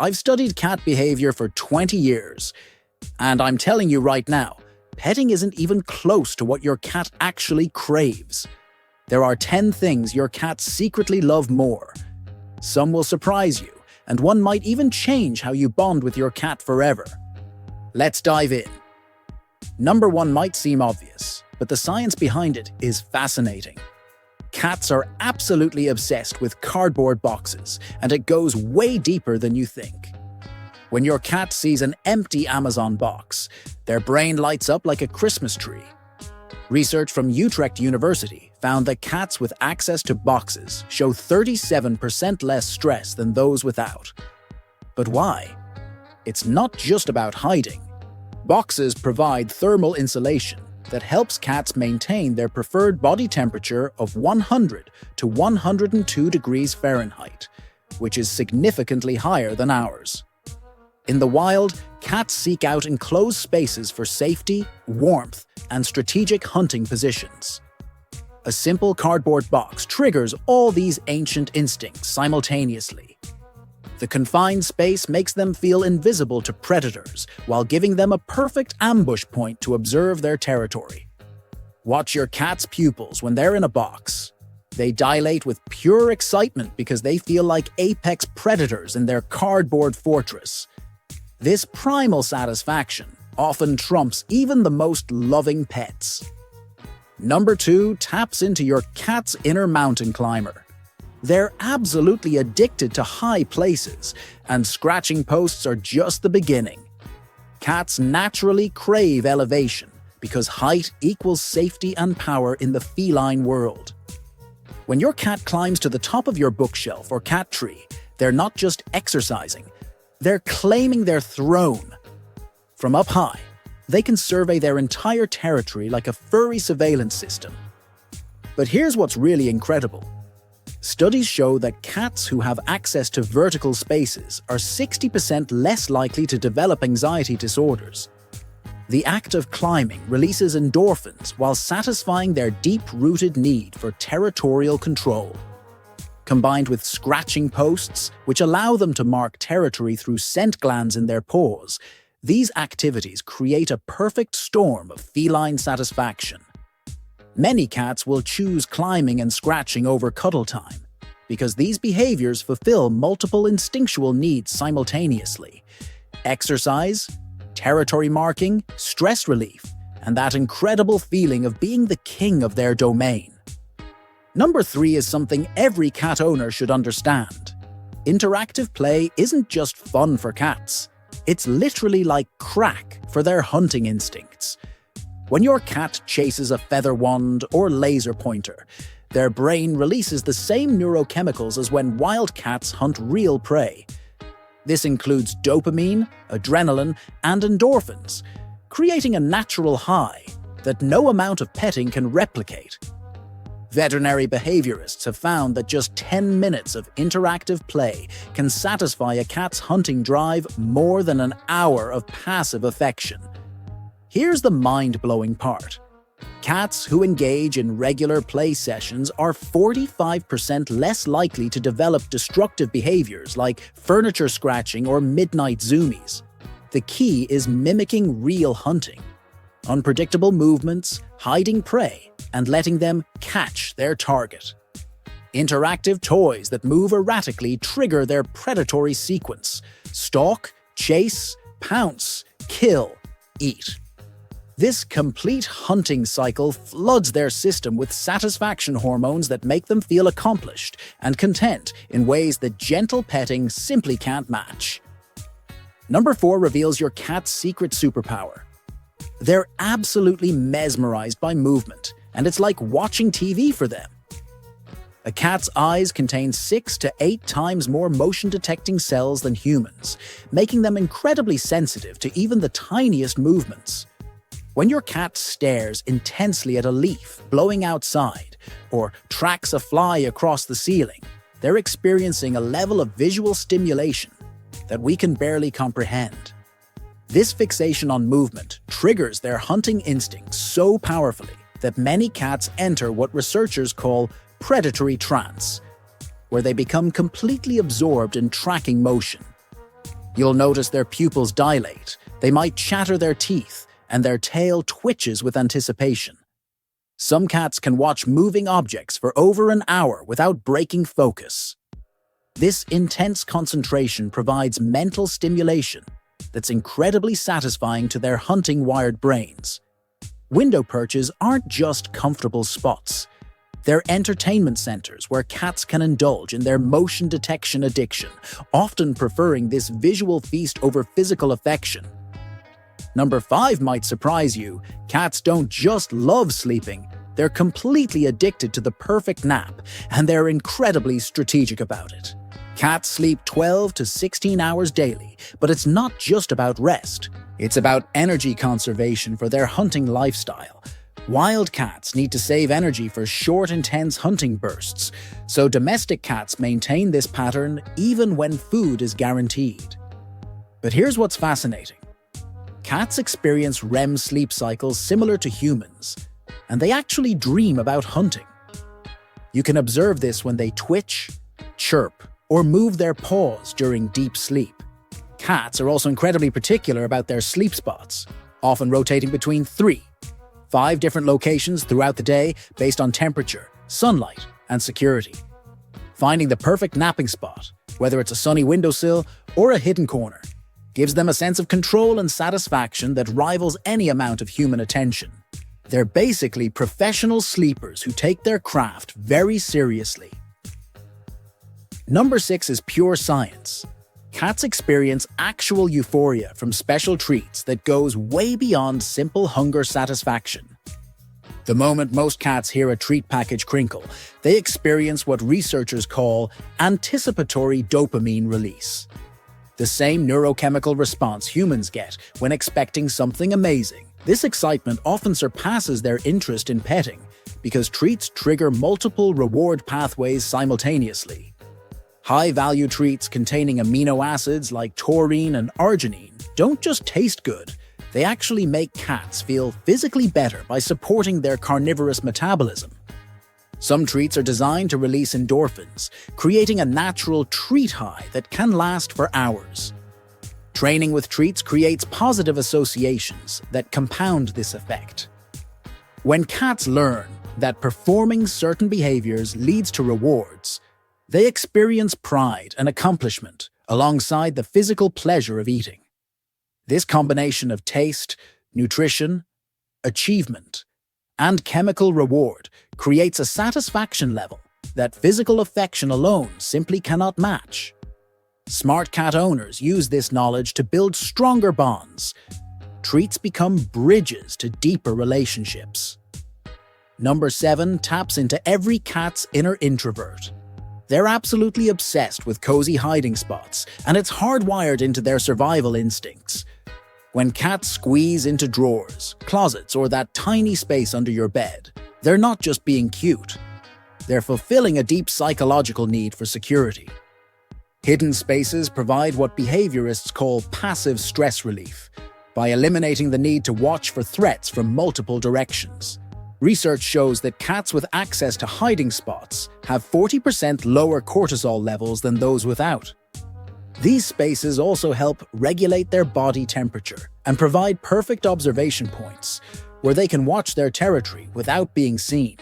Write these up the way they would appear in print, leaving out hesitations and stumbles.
I've studied cat behavior for 20 years, and I'm telling you right now, petting isn't even close to what your cat actually craves. There are 10 things your cats secretly love more. Some will surprise you, and one might even change how you bond with your cat forever. Let's dive in. Number 1 might seem obvious, but the science behind it is fascinating. Cats are absolutely obsessed with cardboard boxes, and it goes way deeper than you think. When your cat sees an empty Amazon box, their brain lights up like a Christmas tree. Research from Utrecht University found that cats with access to boxes show 37% less stress than those without. But why? It's not just about hiding. Boxes provide thermal insulation that helps cats maintain their preferred body temperature of 100 to 102 degrees Fahrenheit, which is significantly higher than ours. In the wild, cats seek out enclosed spaces for safety, warmth, and strategic hunting positions. A simple cardboard box triggers all these ancient instincts simultaneously. The confined space makes them feel invisible to predators while giving them a perfect ambush point to observe their territory. Watch your cat's pupils when they're in a box. They dilate with pure excitement because they feel like apex predators in their cardboard fortress. This primal satisfaction often trumps even the most loving pets. Number 2 taps into your cat's inner mountain climber. They're absolutely addicted to high places, and scratching posts are just the beginning. Cats naturally crave elevation because height equals safety and power in the feline world. When your cat climbs to the top of your bookshelf or cat tree, they're not just exercising, they're claiming their throne. From up high, they can survey their entire territory like a furry surveillance system. But here's what's really incredible. Studies show that cats who have access to vertical spaces are 60% less likely to develop anxiety disorders. The act of climbing releases endorphins while satisfying their deep-rooted need for territorial control. Combined with scratching posts, which allow them to mark territory through scent glands in their paws, these activities create a perfect storm of feline satisfaction. Many cats will choose climbing and scratching over cuddle time, because these behaviors fulfill multiple instinctual needs simultaneously: exercise, territory marking, stress relief, and that incredible feeling of being the king of their domain. Number 3 is something every cat owner should understand. Interactive play isn't just fun for cats. It's literally like crack for their hunting instincts. When your cat chases a feather wand or laser pointer, their brain releases the same neurochemicals as when wild cats hunt real prey. This includes dopamine, adrenaline, and endorphins, creating a natural high that no amount of petting can replicate. Veterinary behaviorists have found that just 10 minutes of interactive play can satisfy a cat's hunting drive more than an hour of passive affection. Here's the mind-blowing part. Cats who engage in regular play sessions are 45% less likely to develop destructive behaviors like furniture scratching or midnight zoomies. The key is mimicking real hunting. Unpredictable movements, hiding prey, and letting them catch their target. Interactive toys that move erratically trigger their predatory sequence: stalk, chase, pounce, kill, eat. This complete hunting cycle floods their system with satisfaction hormones that make them feel accomplished and content in ways that gentle petting simply can't match. Number 4 reveals your cat's secret superpower. They're absolutely mesmerized by movement, and it's like watching TV for them. A cat's eyes contain 6 to 8 times more motion-detecting cells than humans, making them incredibly sensitive to even the tiniest movements. When your cat stares intensely at a leaf blowing outside or tracks a fly across the ceiling, they're experiencing a level of visual stimulation that we can barely comprehend. This fixation on movement triggers their hunting instincts so powerfully that many cats enter what researchers call predatory trance, where they become completely absorbed in tracking motion. You'll notice their pupils dilate, they might chatter their teeth, and their tail twitches with anticipation. Some cats can watch moving objects for over an hour without breaking focus. This intense concentration provides mental stimulation that's incredibly satisfying to their hunting-wired brains. Window perches aren't just comfortable spots. They're entertainment centers where cats can indulge in their motion detection addiction, often preferring this visual feast over physical affection. Number 5 might surprise you. Cats don't just love sleeping, they're completely addicted to the perfect nap, and they're incredibly strategic about it. Cats sleep 12 to 16 hours daily, but it's not just about rest. It's about energy conservation for their hunting lifestyle. Wild cats need to save energy for short, intense hunting bursts, so domestic cats maintain this pattern even when food is guaranteed. But here's what's fascinating. Cats experience REM sleep cycles similar to humans, and they actually dream about hunting. You can observe this when they twitch, chirp, or move their paws during deep sleep. Cats are also incredibly particular about their sleep spots, often rotating between 3-5 different locations throughout the day based on temperature, sunlight, and security. Finding the perfect napping spot, whether it's a sunny windowsill or a hidden corner, gives them a sense of control and satisfaction that rivals any amount of human attention. They're basically professional sleepers who take their craft very seriously. Number 6 is pure science. Cats experience actual euphoria from special treats that goes way beyond simple hunger satisfaction. The moment most cats hear a treat package crinkle, they experience what researchers call anticipatory dopamine release. The same neurochemical response humans get when expecting something amazing. This excitement often surpasses their interest in petting because treats trigger multiple reward pathways simultaneously. High-value treats containing amino acids like taurine and arginine don't just taste good, they actually make cats feel physically better by supporting their carnivorous metabolism. Some treats are designed to release endorphins, creating a natural treat high that can last for hours. Training with treats creates positive associations that compound this effect. When cats learn that performing certain behaviors leads to rewards, they experience pride and accomplishment alongside the physical pleasure of eating. This combination of taste, nutrition, achievement, and chemical reward creates a satisfaction level that physical affection alone simply cannot match. Smart cat owners use this knowledge to build stronger bonds. Treats become bridges to deeper relationships. Number 7 taps into every cat's inner introvert. They're absolutely obsessed with cozy hiding spots, and it's hardwired into their survival instincts. When cats squeeze into drawers, closets, or that tiny space under your bed, they're not just being cute. They're fulfilling a deep psychological need for security. Hidden spaces provide what behaviorists call passive stress relief, by eliminating the need to watch for threats from multiple directions. Research shows that cats with access to hiding spots have 40% lower cortisol levels than those without. These spaces also help regulate their body temperature and provide perfect observation points where they can watch their territory without being seen.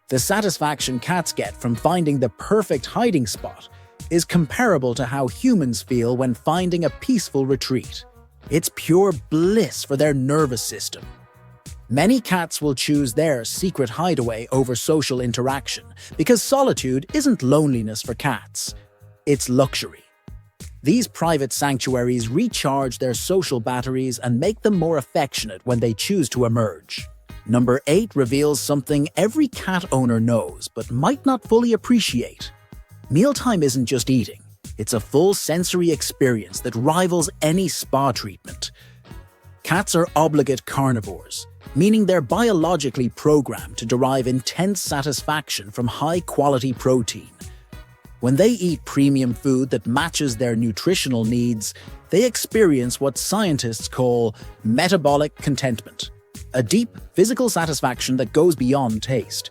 The satisfaction cats get from finding the perfect hiding spot is comparable to how humans feel when finding a peaceful retreat. It's pure bliss for their nervous system. Many cats will choose their secret hideaway over social interaction because solitude isn't loneliness for cats, it's luxury. These private sanctuaries recharge their social batteries and make them more affectionate when they choose to emerge. Number 8 reveals something every cat owner knows but might not fully appreciate. Mealtime isn't just eating, it's a full sensory experience that rivals any spa treatment. Cats are obligate carnivores, meaning they're biologically programmed to derive intense satisfaction from high-quality protein. When they eat premium food that matches their nutritional needs, they experience what scientists call metabolic contentment, a deep physical satisfaction that goes beyond taste.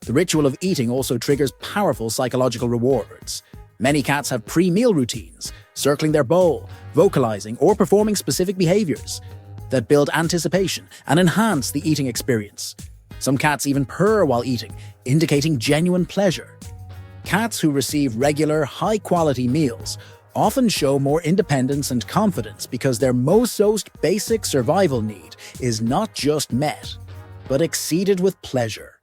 The ritual of eating also triggers powerful psychological rewards. Many cats have pre-meal routines, circling their bowl, vocalizing, or performing specific behaviors that build anticipation and enhance the eating experience. Some cats even purr while eating, indicating genuine pleasure. Cats who receive regular, high-quality meals often show more independence and confidence because their most basic survival need is not just met, but exceeded with pleasure.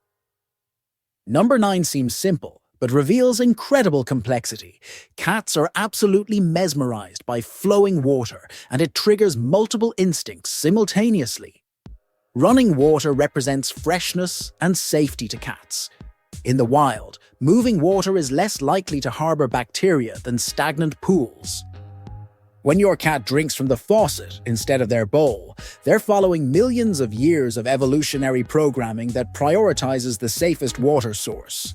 Number 9 seems simple, but reveals incredible complexity. Cats are absolutely mesmerized by flowing water, and it triggers multiple instincts simultaneously. Running water represents freshness and safety to cats. In the wild, moving water is less likely to harbor bacteria than stagnant pools. When your cat drinks from the faucet instead of their bowl, they're following millions of years of evolutionary programming that prioritizes the safest water source.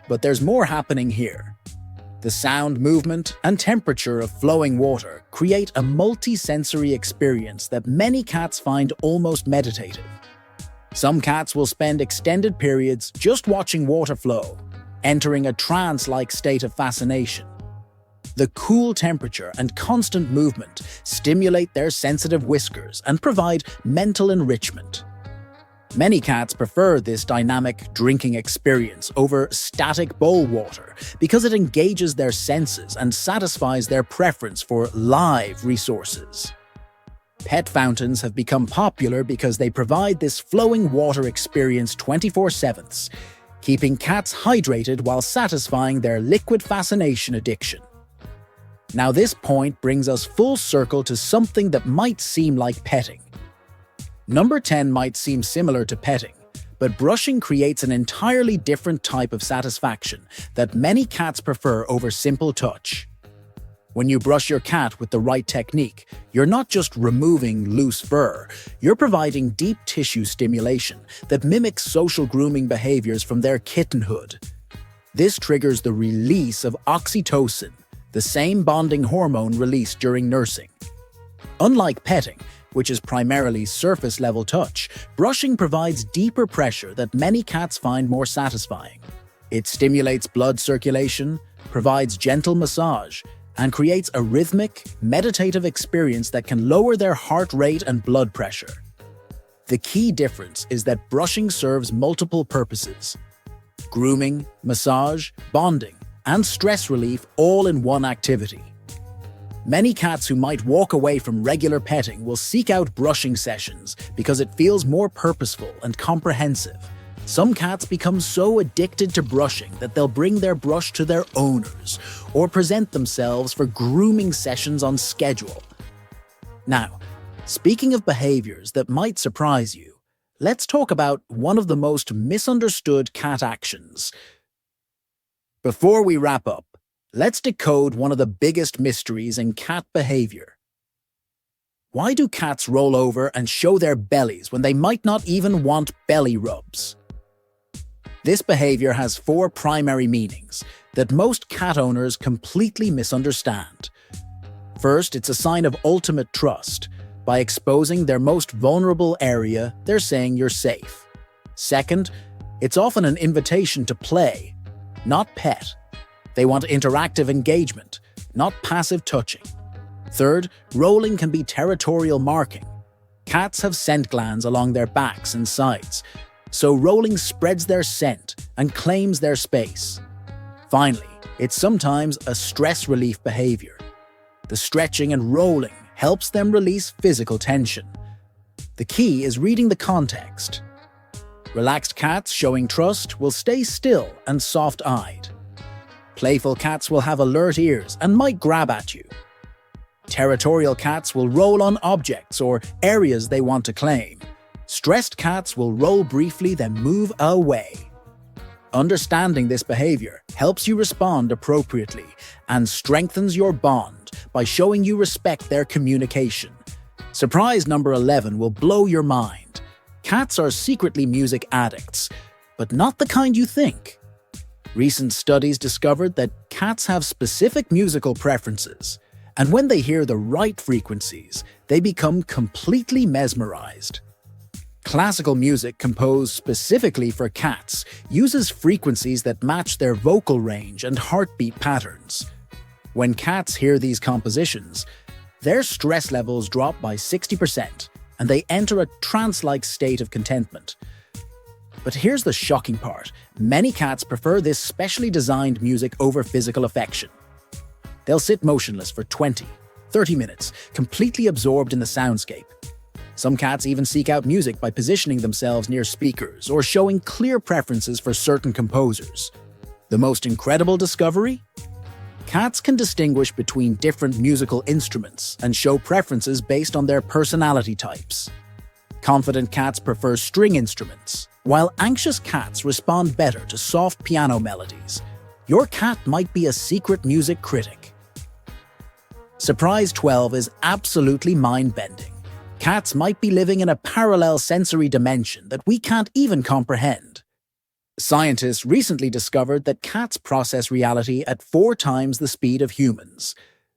But there's more happening here. The sound, movement, and temperature of flowing water create a multi-sensory experience that many cats find almost meditative. Some cats will spend extended periods just watching water flow, entering a trance-like state of fascination. The cool temperature and constant movement stimulate their sensitive whiskers and provide mental enrichment. Many cats prefer this dynamic drinking experience over static bowl water because it engages their senses and satisfies their preference for live resources. Pet fountains have become popular because they provide this flowing water experience 24/7, keeping cats hydrated while satisfying their liquid fascination addiction. Now this point brings us full circle to something that might seem like petting. Number 10 might seem similar to petting, but brushing creates an entirely different type of satisfaction that many cats prefer over simple touch. When you brush your cat with the right technique, you're not just removing loose fur, you're providing deep tissue stimulation that mimics social grooming behaviors from their kittenhood. This triggers the release of oxytocin, the same bonding hormone released during nursing. Unlike petting, which is primarily surface-level touch, brushing provides deeper pressure that many cats find more satisfying. It stimulates blood circulation, provides gentle massage, and creates a rhythmic, meditative experience that can lower their heart rate and blood pressure. The key difference is that brushing serves multiple purposes: grooming, massage, bonding, and stress relief all in one activity. Many cats who might walk away from regular petting will seek out brushing sessions because it feels more purposeful and comprehensive. Some cats become so addicted to brushing that they'll bring their brush to their owners or present themselves for grooming sessions on schedule. Now, speaking of behaviors that might surprise you, let's talk about one of the most misunderstood cat actions. Before we wrap up, let's decode one of the biggest mysteries in cat behavior. Why do cats roll over and show their bellies when they might not even want belly rubs? This behavior has 4 primary meanings that most cat owners completely misunderstand. First, it's a sign of ultimate trust. By exposing their most vulnerable area, they're saying you're safe. Second, it's often an invitation to play, not pet. They want interactive engagement, not passive touching. Third, rolling can be territorial marking. Cats have scent glands along their backs and sides, so rolling spreads their scent and claims their space. Finally, it's sometimes a stress relief behavior. The stretching and rolling helps them release physical tension. The key is reading the context. Relaxed cats showing trust will stay still and soft-eyed. Playful cats will have alert ears and might grab at you. Territorial cats will roll on objects or areas they want to claim. Stressed cats will roll briefly then move away. Understanding this behavior helps you respond appropriately and strengthens your bond by showing you respect their communication. Surprise number 11 will blow your mind. Cats are secretly music addicts, but not the kind you think. Recent studies discovered that cats have specific musical preferences, and when they hear the right frequencies, they become completely mesmerized. Classical music composed specifically for cats uses frequencies that match their vocal range and heartbeat patterns. When cats hear these compositions, their stress levels drop by 60%, and they enter a trance-like state of contentment. But here's the shocking part. Many cats prefer this specially designed music over physical affection. They'll sit motionless for 20, 30 minutes, completely absorbed in the soundscape. Some cats even seek out music by positioning themselves near speakers or showing clear preferences for certain composers. The most incredible discovery? Cats can distinguish between different musical instruments and show preferences based on their personality types. Confident cats prefer string instruments, while anxious cats respond better to soft piano melodies. Your cat might be a secret music critic. Surprise 12 is absolutely mind-bending. Cats might be living in a parallel sensory dimension that we can't even comprehend. Scientists recently discovered that cats process reality at 4 times the speed of humans.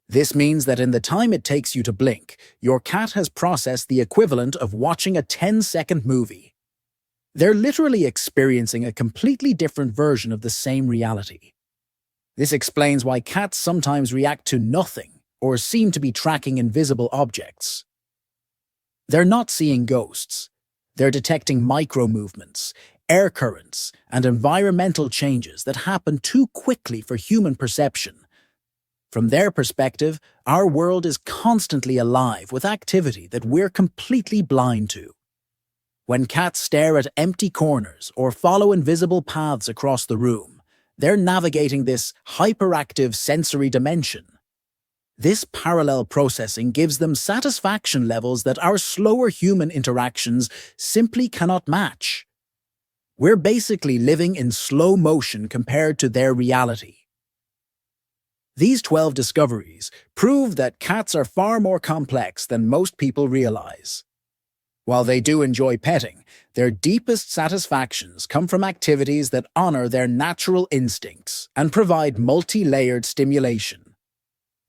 This means that in the time it takes you to blink, your cat has processed the equivalent of watching a 10-second movie. They're literally experiencing a completely different version of the same reality. This explains why cats sometimes react to nothing or seem to be tracking invisible objects. They're not seeing ghosts. They're detecting micro-movements, air currents, and environmental changes that happen too quickly for human perception. From their perspective, our world is constantly alive with activity that we're completely blind to. When cats stare at empty corners or follow invisible paths across the room, they're navigating this hyperactive sensory dimension. This parallel processing gives them satisfaction levels that our slower human interactions simply cannot match. We're basically living in slow motion compared to their reality. These 12 discoveries prove that cats are far more complex than most people realize. While they do enjoy petting, their deepest satisfactions come from activities that honor their natural instincts and provide multi-layered stimulation.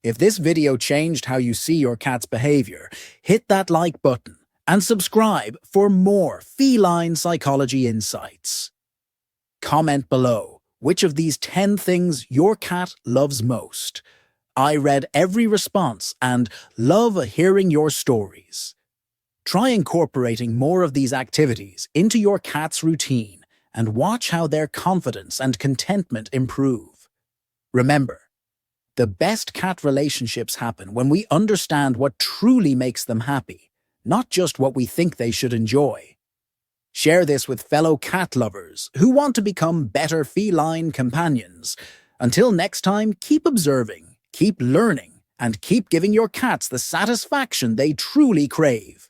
If this video changed how you see your cat's behavior, hit that like button and subscribe for more feline psychology insights. Comment below which of these 10 things your cat loves most. I read every response and love hearing your stories. Try incorporating more of these activities into your cat's routine and watch how their confidence and contentment improve. Remember, the best cat relationships happen when we understand what truly makes them happy, not just what we think they should enjoy. Share this with fellow cat lovers who want to become better feline companions. Until next time, keep observing, keep learning, and keep giving your cats the satisfaction they truly crave.